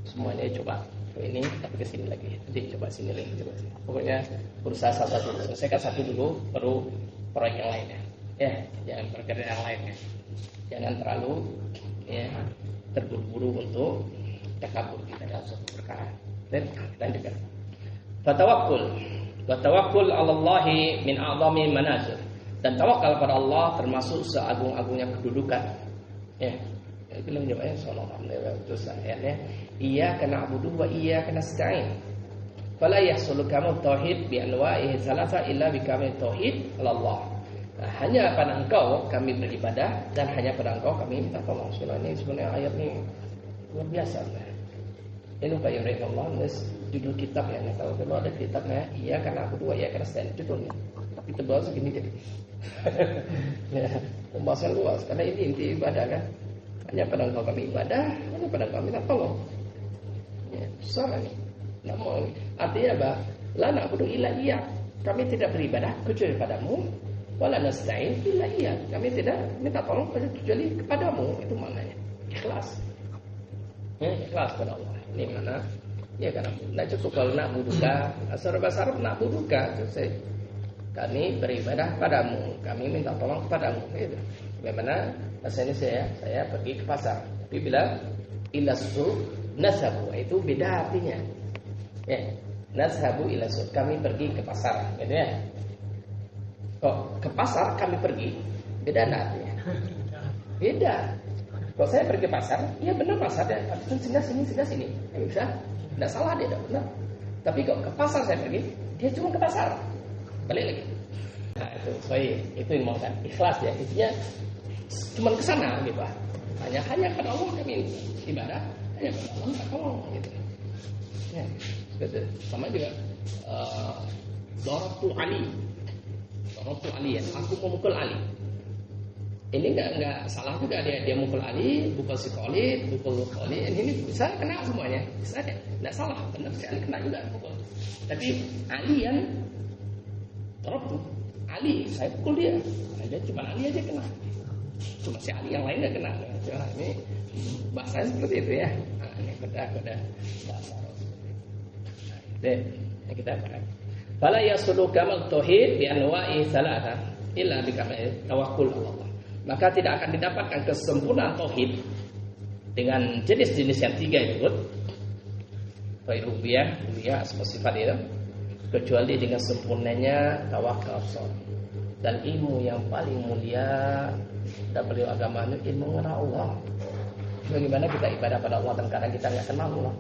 Semuanya coba ini tapi kesini lagi, nanti coba sini lagi, coba sini. Pokoknya berusaha satu dulu, selesaikan satu dulu, baru proyek yang lainnya. Ya, jangan bergerak yang lainnya. Jangan terlalu ya terburu-buru untuk takabur kita dalam suatu perkara. Dan kita juga. Tawakkul 'ala Allahi min a'zami manazil. Dan tawakal pada Allah termasuk seagung-agungnya kedudukan. Ya. Bilang jawabnya sallallahu alaihi wasallam ayatnya, iyyaka na'budu wa iyyaka nasta'in. Fala yahsulu kamu tauhid bi anwa'ihi thalatha illa bi kamil tauhid 'ala Allah. Nah, hanya pada Engkau kami beribadah dan hanya pada Engkau kami minta tolong. Ini sebenarnya ayat ini luar biasa. Ini Qayyim rahimahullah nulis judul kitab ya. Kalau ada kitabnya iyyaka na'budu wa iyyaka nasta'in judulnya. Tapi tebal segini jadi. Ya, pembahasan luas karena ini inti ibadah kan. Hanya pada Engkau kami ibadah, hanya pada Engkau minta tolong. Ya, besar ini. Namun artinya apa? La na'budu illa iyyak. Kami tidak beribadah kecuali padamu. Wala nasta'in illa iyyak. Kami tidak minta tolong kecuali kepadamu. Itu maknanya. Ikhlas. Ya, ikhlas pada Allah. Ini mana? Ya karena tidak cukup kalau na'buduka. Asal bahasa Arab na'buduka. Kami beribadah padamu. Kami minta tolong kepadamu. Gitu. Bagaimana? Rasanya saya pergi ke pasar. Tapi bila ilasu nasabu itu beda artinya. Ya, nasabu ilasu kami pergi ke pasar, gitu ya. Kok ke pasar kami pergi beda artinya. Beda. Kalau saya pergi ke pasar, ya benar pasar ya. Tapi singgah sini. Bisa? Tidak salah dia, tidak benar. Tapi kok ke pasar saya pergi, dia cuma ke pasar. Balik lagi. Nah itu, itu yang mau kan ikhlas ya. Intinya cuma ke sana gitu. Hanya pada Allah kami ibadah, hanya pada Allah minta tolong gitu. Ya, gitu. Sama juga Darabtu Ali ya. Aku memukul Ali. Ini enggak salah juga dia mukul Ali, mukul si Khalid, mukul Khalid. Ini bisa kena semuanya. Bisa deh. Enggak salah, benar sekali kena juga mukul. Tapi Ali yang Darabtu Ali, saya pukul dia. Ada cuma Ali aja kena. Cuma si Ali yang lain nggak kena. Nah, ini bahasanya seperti itu ya. Nah, ini beda bahasa. Nah, itu kita bahas. Fala yasulu kamal tauhid bi anwa'i thalatha illa bi kamal tawakkul Allah. Maka tidak akan didapatkan kesempurnaan tauhid dengan jenis-jenis yang tiga itu. Tauhid rububiyah, sifat itu, kecuali dengan sempurnanya tawakal. Dan ilmu yang paling mulia dan beliau agama itu ilmu mengenal Allah. Bagaimana kita ibadah pada Allah dan kadang kita nggak kenal Allah.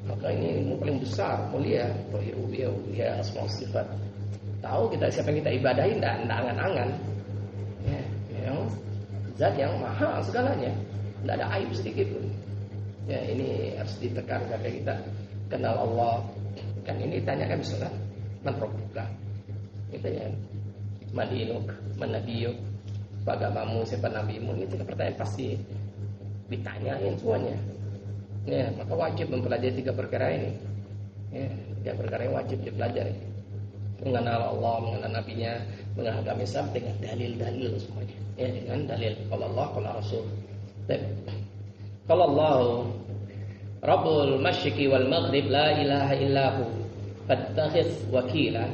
Maka ini ilmu paling besar, mulia. Tauhid rububiyah, asma wa sifat. Tahu kita siapa yang kita ibadahin, tidak angan-angan. Ya, yang zat yang maha segalanya, tidak ada aib sedikit pun. Ya ini harus ditekan karena kita kenal Allah. Kan ini ditanyakan misalnya, man rabbuka? Itu ya. Madinuk, manabiyuk, agamamu, siapa nabimu. Ini tiga pertanyaan pasti ditanyain semuanya. Ya, maka wajib mempelajari tiga perkara ini. Ya, tiga perkara yang wajib dipelajari. Mengenal Allah, mengenal nabinya, mengenal agama Islam dengan dalil-dalil semuanya. Ya, dengan dalil. Kalau Allah, kalau Rasul. Kalau Allah, Rabbul Masyriqi wal Maghrib, la ilaha illahu, fattakhidh wakila.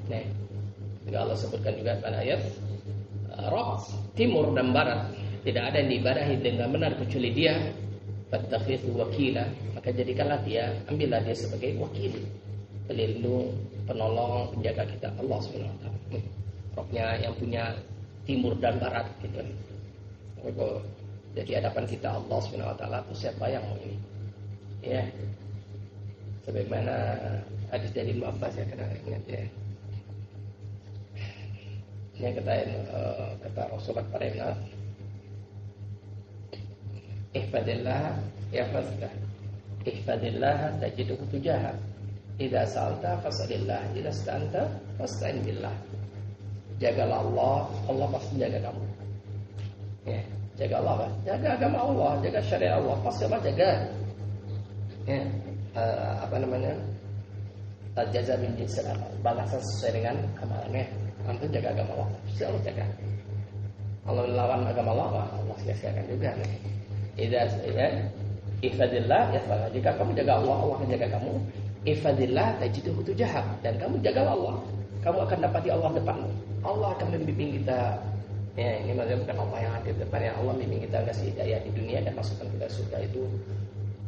Nah, juga Allah sebutkan juga pada ayat Rabb timur dan barat, tidak ada yang diibadahi dengan benar kecuali Dia. Fattakhidhu wakila, maka jadikanlah Dia, ambillah Dia sebagai wakil, pelindung, penolong, penjaga kita, Allah Subhanahu wa taala. Rabbnya yang punya timur dan barat gitu. Jadi hadapan kita Allah Subhanahu wa taala, itu siapa yang mau ini? Ya. Sebagaimana hadis dari Ibnu Abbas ya, kena ingat ya. Ini kata Rasulullah kepada Ibnu Abbas, ihfadillah yahfazka, ihfadillah tajidhu tujaha, idza sa'alta fas'alillah, idza ista'anta fasta'in billah. Jagalah Allah, Allah pasti jaga kamu. Ya, jaga Allah, kan? Jaga agama Allah, jaga syariat Allah, pasti Allah jaga. Ya, al-jaza min jinsil amal, balasan sesuai dengan amalannya. Antum jaga agama Allah, pasti Allah jaga. Allah melawan agama Allah, Allah sia-siakan juga. Ihfadillah yahfazka. Jika kamu jaga Allah, Allah akan jaga kamu. Ihfadillah tajidhu tujahak, dan kamu jaga Allah, kamu akan dapati Allah depanmu. Allah akan membimbing kita. Ya, ini maksudnya bukan Allah yang hadir depan, ya Allah membimbing kita kasih hidayah di dunia dan masukkan kita surga, itu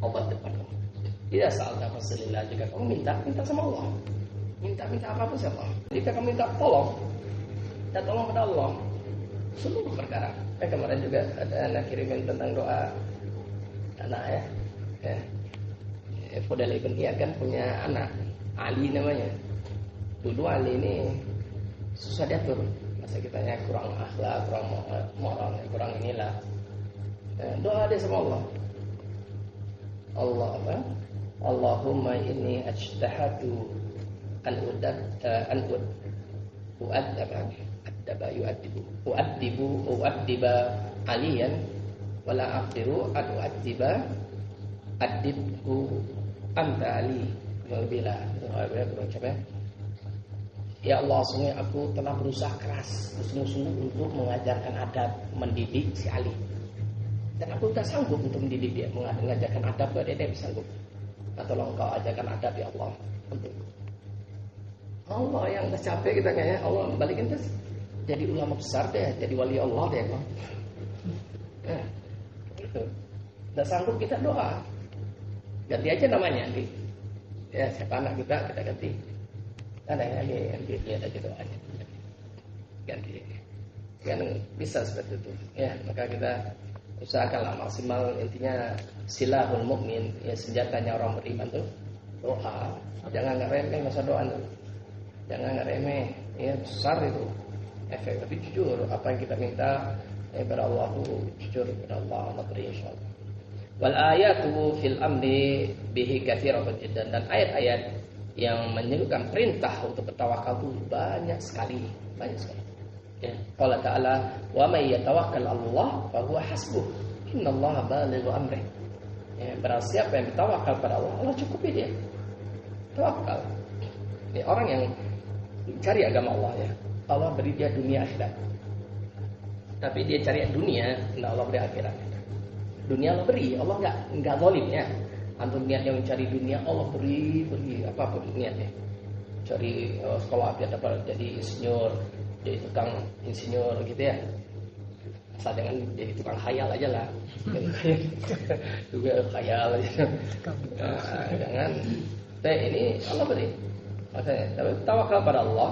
Allah depan kamu. Tidak salah fasilillah, jika kamu minta sama Allah. Minta apapun sama Allah. Jika kamu minta tolong pada Allah seluruh perkara. Kemarin juga ada anak kirimin tentang doa anak ya. Fudal ibn Iyad kan punya anak Ali namanya. Dulu Ali ini susah diatur. Masa kitanya kurang akhlak, kurang moral, kurang inilah. Doa dia sama Allah. Allahumma inni ajtahatu an uaddiba aliyan wala aqdiru an adibhu anta ali bila ya Allah, sungguh aku telah berusaha keras sungguh-sungguh untuk mengajarkan adab, mendidik si Ali, dan aku tidak sanggup untuk mendidik dia, mengajarkan adab kepada dia bisa sanggup. Tolong kau ajarkan adab ya Allah untuk Allah yang tercapai kita kayaknya Allah balikin terus jadi ulama besar deh, jadi wali Allah deh kok. Gitu. Tidak sanggup kita doa, ganti aja namanya nanti. Ya siapa anak kita ganti. Ada yang ganti aja doanya. Ganti. Kan bisa seperti itu. Ya maka kita usahakanlah maksimal, intinya silahul mukmin, ya senjatanya orang beriman tuh doa. Jangan remeh masa doa tuh. Jangan remeh, ya besar itu efek. Tapi jujur apa yang kita minta kepada Allah itu jujur kepada Allah beri insyaallah. Wal ayatu fil amri bihi katsiratun jiddan, dan ayat-ayat yang menyebutkan perintah untuk bertawakal itu banyak sekali. Ya, qala ta'ala wa may yatawakkal 'ala Allah fa huwa hasbuh innallaha balighu amrih. Ya, barang siapa yang bertawakal pada Allah, Allah cukupi dia. Tawakal. Ini orang yang cari agama Allah ya. Allah beri dia dunia akhirat. Tapi dia cari dunia, nah Allah beri akhirat. Dunia Allah beri, Allah enggak zalim ya. Antum niatnya mencari dunia, Allah beri apapun niatnya. Cari sekolah biar dapat jadi insinyur, jadi tukang insinyur gitu ya. Asal jangan jadi tukang khayal aja lah. Juga khayal aja. Jangan. Ini Allah beri. Makanya tawakal pada Allah,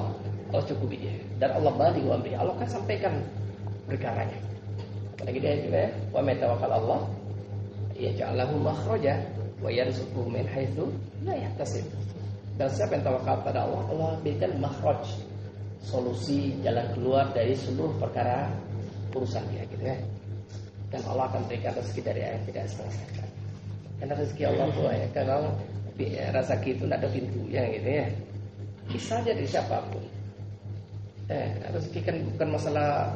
Allah cukupi dia. Dan Allah balighu amri, Allah akan sampaikan perkaranya. Apalagi dia juga ya, wa may tawakkal Allah yaj'alhu makhraja wa yarzuqhu min haitsu la yahtasib. Dan siapa yang tawakal pada Allah, Allah berikan makhraj, solusi, jalan keluar dari seluruh perkara urusan dia gitu ya. Dan Allah akan berikan rezeki dari yang tidak setengah-setengah. Karena rezeki Allah tuh ya, kalau rezeki itu tidak ada pintunya gitu ya. Bisa jadi siapapun. Rezeki kan bukan masalah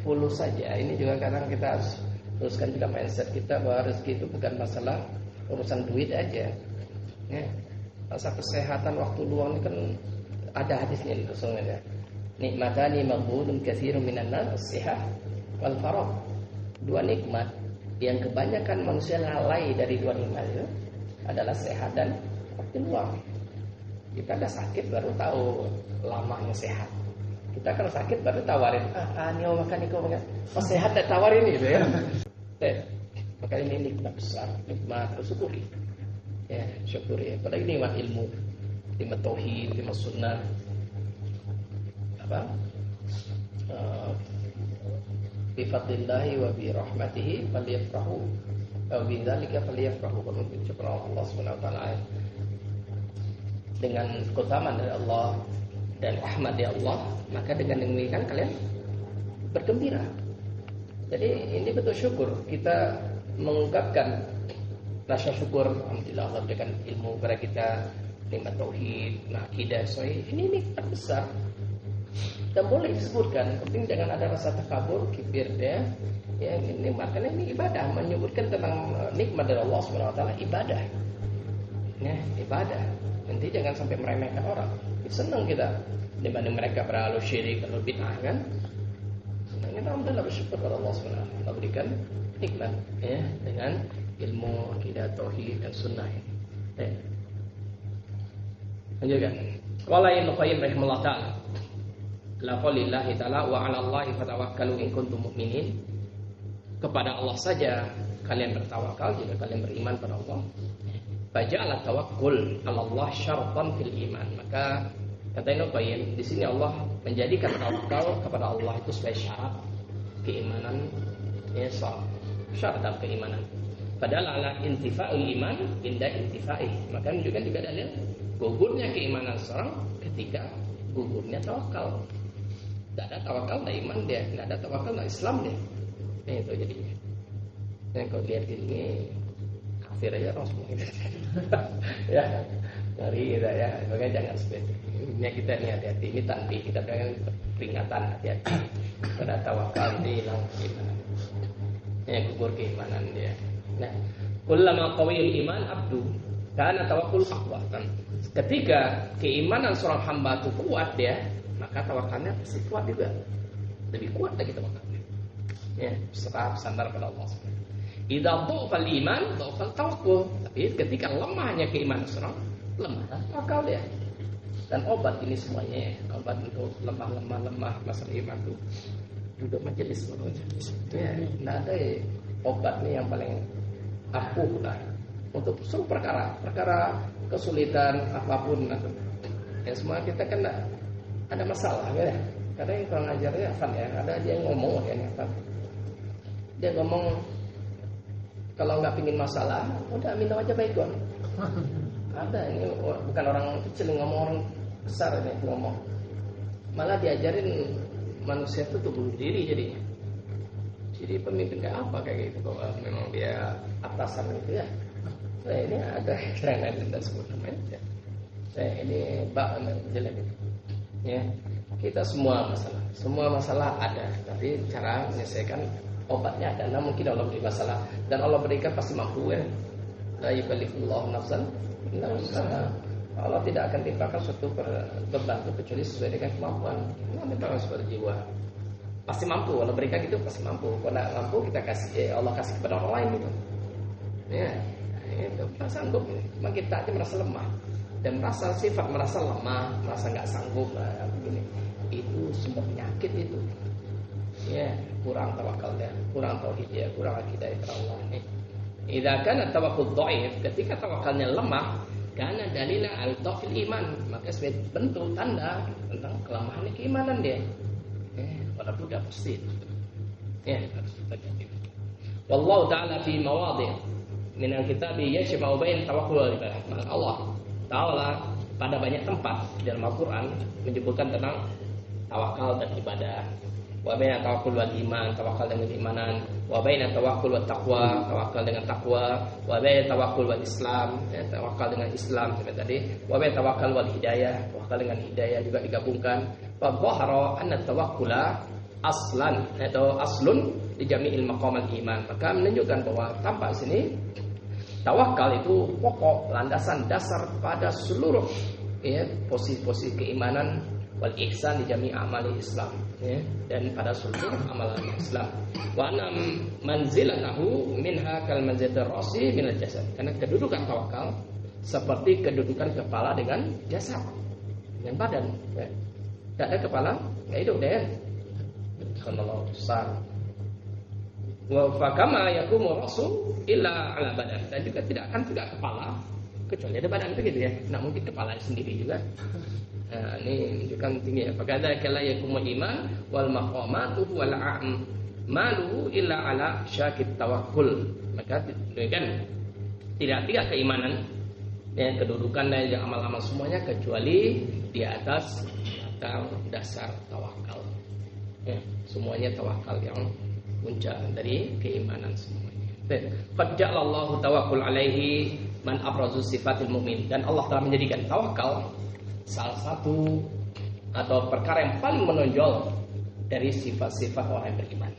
fulus saja. Ini juga kadang kita harus teruskan juga mindset kita bahwa rezeki itu bukan masalah urusan duit aja. Ya. Masalah kesehatan waktu luang ini kan ada hadisnya di Rasulullah. Nikmatani maghbunun katsirun minan nas as-sihah wal faragh. Dua nikmat yang kebanyakan manusia lalai dari dua nikmat itu adalah sehat dan waktu luang. Kita ada sakit baru tahu lamanya sehat. Kita kalau sakit baru tawarin, nyawa makan itu makan. Pas sehat tak tawarin gitu ya. Maka ini nikmat besar, nikmat syukuri. Ya, syukuri. Apalagi nikmat ilmu, nikmat tauhid, nikmat sunnah. bi fadlillahi wa bi rahmatihi falyafrahu wa bidzalika falyafrahu. Allah Subhanahu wa taala, dengan keutamaan dari Allah dan rahmat dari Allah, maka dengan demikian kalian bergembira. Jadi ini betul syukur, kita mengungkapkan rasa syukur. Alhamdulillah Allah berikan ilmu kepada kita, nikmat tauhid, akidah sahih. Ini nikmat besar dan boleh disebutkan. Penting jangan ada rasa takabur, kibir ya. Ya ini makanya ini ibadah, menyebutkan tentang nikmat dari Allah Subhanahu wa taala, ibadah. Ya, ibadah. Nanti jangan sampai meremehkan orang. Senang kita dibanding mereka berhalu syirik atau bid'ah kan. Senang kita alhamdulillah bersyukur kepada Allah Subhanahu wa taala, Allah berikan nikmat ya dengan ilmu akidah tauhid dan sunnah ini. Ya. Lanjutkan. Qala Ibnu Qayyim rahimahullah taala, la qaulillahi ta'ala wa 'ala Allahi fatawakkalu in kuntum mu'minin. Kepada Allah saja kalian bertawakal jika kalian beriman pada Allah. Faja'ala tawakkul 'ala Allah syartan fil iman. Maka kata Ibnu Qayyim, di sini Allah menjadikan tawakal kepada Allah itu sebagai syarat keimanan, ya, syarat dalam keimanan. Padahal ala intifa'ul iman inda intifa'ih. Maka juga dalil gugurnya keimanan seorang ketika gugurnya tawakal. Tidak ada tawakal, tidak iman dia. Tidak ada tawakal, tidak Islam dia. Nah, itu jadinya. Yang kau lihat ini kafir aja Rasul. Ya, ngeri kita ya. Makanya jangan seperti ini. Kita ini hati-hati. Ini tanbih, kita dengan peringatan, hati-hati. Karena tawakal ini hilang keimanan. Yang gugur keimanan dia. Nah, kullama qawiyul iman abdu kana tawakkul aqwa. Ketika keimanan seorang hamba itu kuat dia, maka tawakalnya pasti kuat juga. Lebih kuat lagi tawakalnya. Ya, serap sandar pada Allah. Idza dhafal iman, dhafal tawakkul. Tapi ketika lemahnya keimanan seorang, lemah tawakal dia. Dan obat ini semuanya, obat untuk lemah masalah iman itu duduk majelis. Ya, tidak ada obat ini yang paling ampuh lah untuk seluruh perkara kesulitan apapun. Ya semua kita kan ada masalah ya. Kadang yang kurang ajarnya Afan ya, ada dia ngomong ya Afan. Dia ngomong kalau nggak pingin masalah, udah minta aja baikon. Ada ini bukan orang kecil yang ngomong, orang besar ini ngomong. Malah diajarin manusia itu tuh bunuh diri jadinya. Jadi pemimpin kayak apa kayak gitu kalau memang dia atasan gitu ya. Nah ini ada yang dan sebut namanya. Nah ini bak jelek itu. Ya kita semua masalah ada, tapi cara menyelesaikan obatnya ada. Nah mungkin Allah beri masalah dan Allah berikan pasti mampu ya. La yukallifullahu nafsan illa wus'aha. Allah tidak akan timpakan suatu beban kecuali sesuai dengan kemampuan. Nah timpakan seperti jiwa. Pasti mampu, Allah berikan itu pasti mampu. Kalau tidak mampu kita kasih, Allah kasih kepada orang lain gitu. Ya, itu kita sanggup. Cuma kita aja merasa lemah dan merasa lemah, merasa nggak sanggup lah begini. Itu semua penyakit itu. Ya, kurang tawakalnya, kurang tauhidnya, kurang akidah kepada Allah. Idza kana tawakkul dhaif, ketika tawakalnya lemah, karena dalilnya al-dhafil iman, maka sebagai bentuk tanda tentang kelemahan keimanan dia. Pada budak pasti. Ya, harus terjadi. Wallahu ta'ala fi mawadhi' min al-kitab yashma'u bain tawakkul wal ibadah. Maka Allah Ta'ala pada banyak tempat dalam Al-Qur'an menyebutkan tentang tawakal dan ibadah. Wa baina tawakkul wal iman, tawakal dengan keimanan. Wa baina tawakkul wat taqwa, tawakal dengan takwa. Wa baina tawakkul wal Islam, ya, tawakal dengan Islam seperti tadi. Wa baina tawakkal wal hidayah, tawakal dengan hidayah juga digabungkan. Fa dhahara anna tawakkula aslan atau aslun di jami'il maqamal iman. Maka menunjukkan bahwa tampak sini tawakal itu pokok landasan dasar pada seluruh ya posisi-posisi keimanan wal ihsan di jami' amali Islam ya, dan pada seluruh amalan Islam. Wa anam manzilatahu minha kal manzilatir rasi minal jasad. Karena kedudukan tawakal seperti kedudukan kepala dengan jasad, dengan badan ya. Tidak ada kepala, nggak hidup deh. Subhanallah besar. Wa fakama yakumu rasul illa ala badan. Dan juga tidak akan tidak kepala kecuali ada badan begitu ya. Nah mungkin kepala sendiri juga. Nah, ini menunjukkan tinggi ya. Fakada kala yakumul iman wal maqamatu wal a'm. malu illa ala syakit tawakkul. Maka kan tidak keimanan kedudukan dan amal-amal semuanya kecuali di atas dasar tawakal. Semuanya tawakal yang puncak dari keimanan semuanya. Qad ja'alallahu tawakkul alaihi man abrazu sifatil mu'min, dan Allah telah menjadikan tawakal salah satu atau perkara yang paling menonjol dari sifat-sifat orang yang beriman.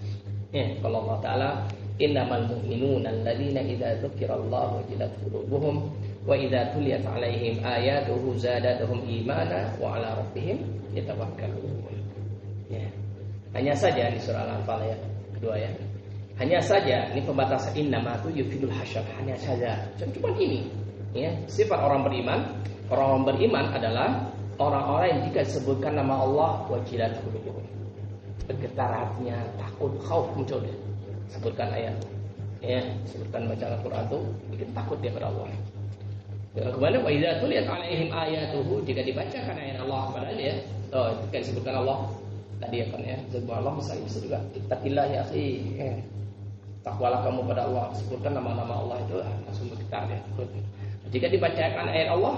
Kalau Allah Ta'ala, innamal mu'minuna alladzina idza dzukirallahu wajilat qulubuhum wa idza tuliyat 'alaihim ayatuhu zadatuhum imana wa 'ala rabbihim yatawakkalun. Hanya saja di surah Al-Anfal ya, kedua ya. Hanya saja ini pembatasan innama itu yufidul hasyar, hanya saja. Cuma ini ya, sifat orang beriman. Orang beriman adalah orang-orang yang jika disebutkan nama Allah wajilat qulubuhum, bergetar hatinya, takut, khauf muncul dia. Sebutkan ayat, sebutkan bacaan Al-Quran itu bikin takut dia kepada Allah. Kemudian wa idza tuliyat 'alaihim ayatuhu, jika dibacakan ayat Allah kepada dia, jika disebutkan Allah tadi kan ya, sebut Allah bisa juga ittaqillah ya akhi. Takwalah kamu pada Allah, sebutkan nama-nama Allah itu langsung bergetar dia. Jika dibacakan ayat Allah,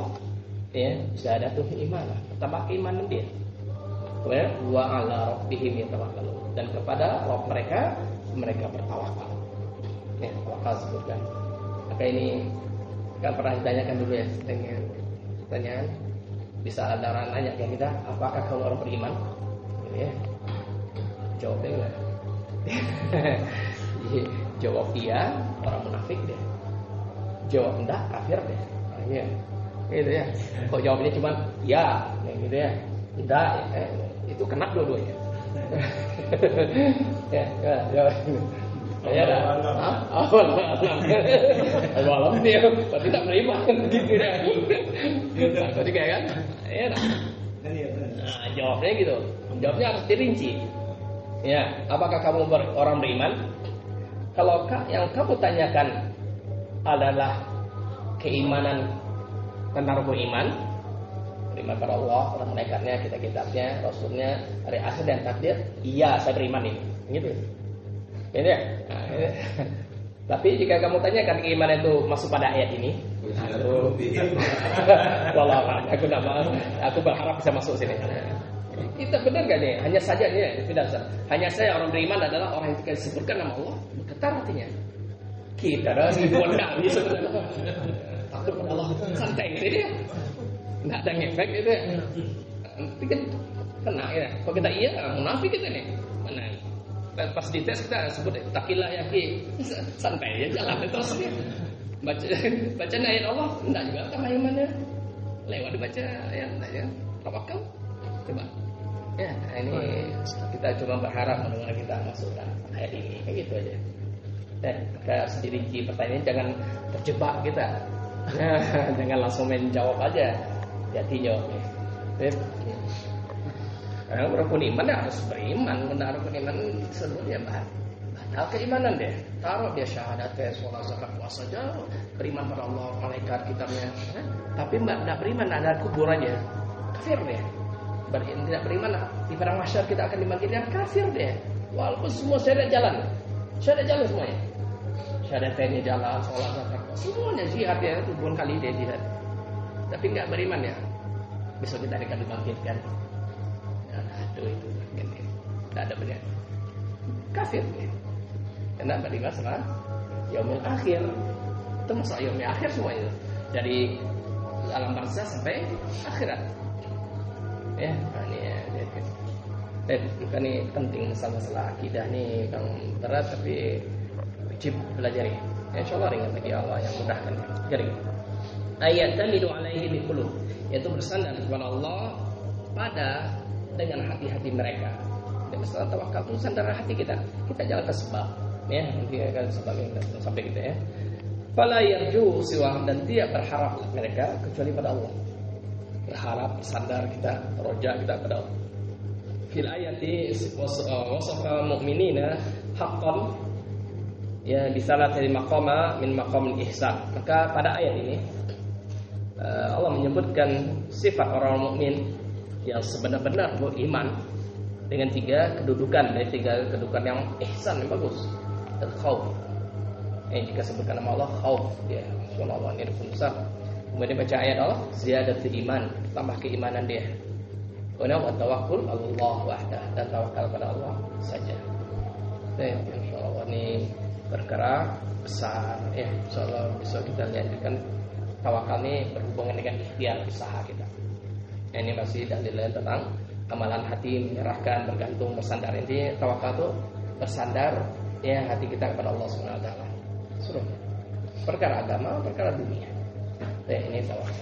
zadatuh iman, tambah keimanan dia. Kemudian wa 'ala rabbihim yatawakkalun, dan kepada Rabb mereka bertawakal. Tawakal sebutkan. Maka ini kan pernah ditanyakan dulu ya, pertanyaan bisa ada orang nanya kayak kita, apakah kamu orang beriman? Jawabnya enggak. Jawab iya, orang munafik deh. Jawab enggak, kafir deh. Gitu ya. Kok jawabnya cuma ya, gitu ya. Enggak, itu kena dua-duanya. Awal dia tidak beriman gitu ya. Tadi kayak kan? Jawabnya gitu. Jawabnya harus dirinci. Apakah kamu orang beriman? Kalau yang kamu tanyakan adalah keimanan tentang rukun iman, beriman pada Allah, pada malaikatnya, kitabnya, rasulnya, hari akhir dan takdir, iya saya beriman ini, gitu. Ini ya. Tapi jika kamu tanyakan keimanan itu masuk pada ayat ini, aku berharap bisa masuk sini. Kita benar gak nih? Hanya saja nih, tidak usah. Hanya saya orang beriman adalah orang yang ketika disebutkan nama Allah bergetar hatinya. Kita dah ribuan kali sebenarnya. Takut pada Allah, santai gitu dia. Nggak ada ngefek gitu ya. Nanti kan kena ya. Kalau kita iya, munafik kita nih. Mana? Pas dites kita sebut takilah ya ki, santai ya jalan terus dia. Baca ayat Allah, enggak juga kan imannya. Lewat dibaca ayat aja. Tawakal. Coba. Ini kita cuma berharap mendengar kita masuk dalam ayat ini, kayak gitu aja. Dan kayak sendiri pertanyaan jangan terjebak kita. Jangan langsung main jawab aja. Jadi jawabnya. Karena rukun iman ya harus beriman. Benar rukun iman seluruhnya batal keimanan deh. Taruh dia syahadat, sholat, zakat, puasa aja. Beriman pada Allah, malaikat, kitabnya. Tapi tidak beriman ada kubur aja. Kafir deh. Tidak beriman di padang mahsyar kita akan dimanggilkan kafir deh. Walaupun semua syahadat jalan semuanya. Syahadatnya jalan, sholat, zakat, semuanya jihad ya, ribuan kali dia jihad. Tapi nggak beriman ya, besok kita akan dibangkitkan. Itu tidak ada benar. Kafir ya. Karena beriman sama yaumil akhir. Itu masalah yaumil akhir semua itu. Dari alam barzah sampai akhirat. Ya, ini penting masalah akidah nih, yang berat tapi wajib pelajari. Insyaallah ringan bagi Allah yang mudahkan. Jadi ayat tamidu alaihi biqulub, yaitu bersandar kepada Allah dengan hati-hati mereka. Dan masalah tawakal itu sandar hati kita. Kita jalan ke sebab, ya, nanti akan sebabnya sampai kita ya. Fala yarju siwa, dan tidak berharap mereka kecuali pada Allah. Berharap, bersandar kita, roja kita pada Allah. Fil ayati wasafa mu'minina haqqan, ya bisalah dari maqama min maqamil ihsan. Maka pada ayat ini Allah menyebutkan sifat orang mukmin yang sebenar-benar beriman, dengan 3 kedudukan, dari 3 kedudukan yang ihsan yang bagus. Al-khauf. Jika sebutkan nama Allah khauf, ya, subhanallah ini rukun besar. Kemudian baca ayat Allah, ziyadatul iman, tambah keimanan dia. Kemudian wa tawakkul Allah wahdah, dan tawakal pada Allah saja. Insyaallah ini perkara besar ya. Insyaallah bisa kita lihat kan tawakal ini berhubungan dengan ikhtiar usaha kita. Ini masih dalil tentang amalan hati, menyerahkan, bergantung, bersandar. Intinya tawakal itu bersandar ya hati kita kepada Allah Subhanahu wa taala. Suruh perkara agama, perkara dunia. Ini tawakal.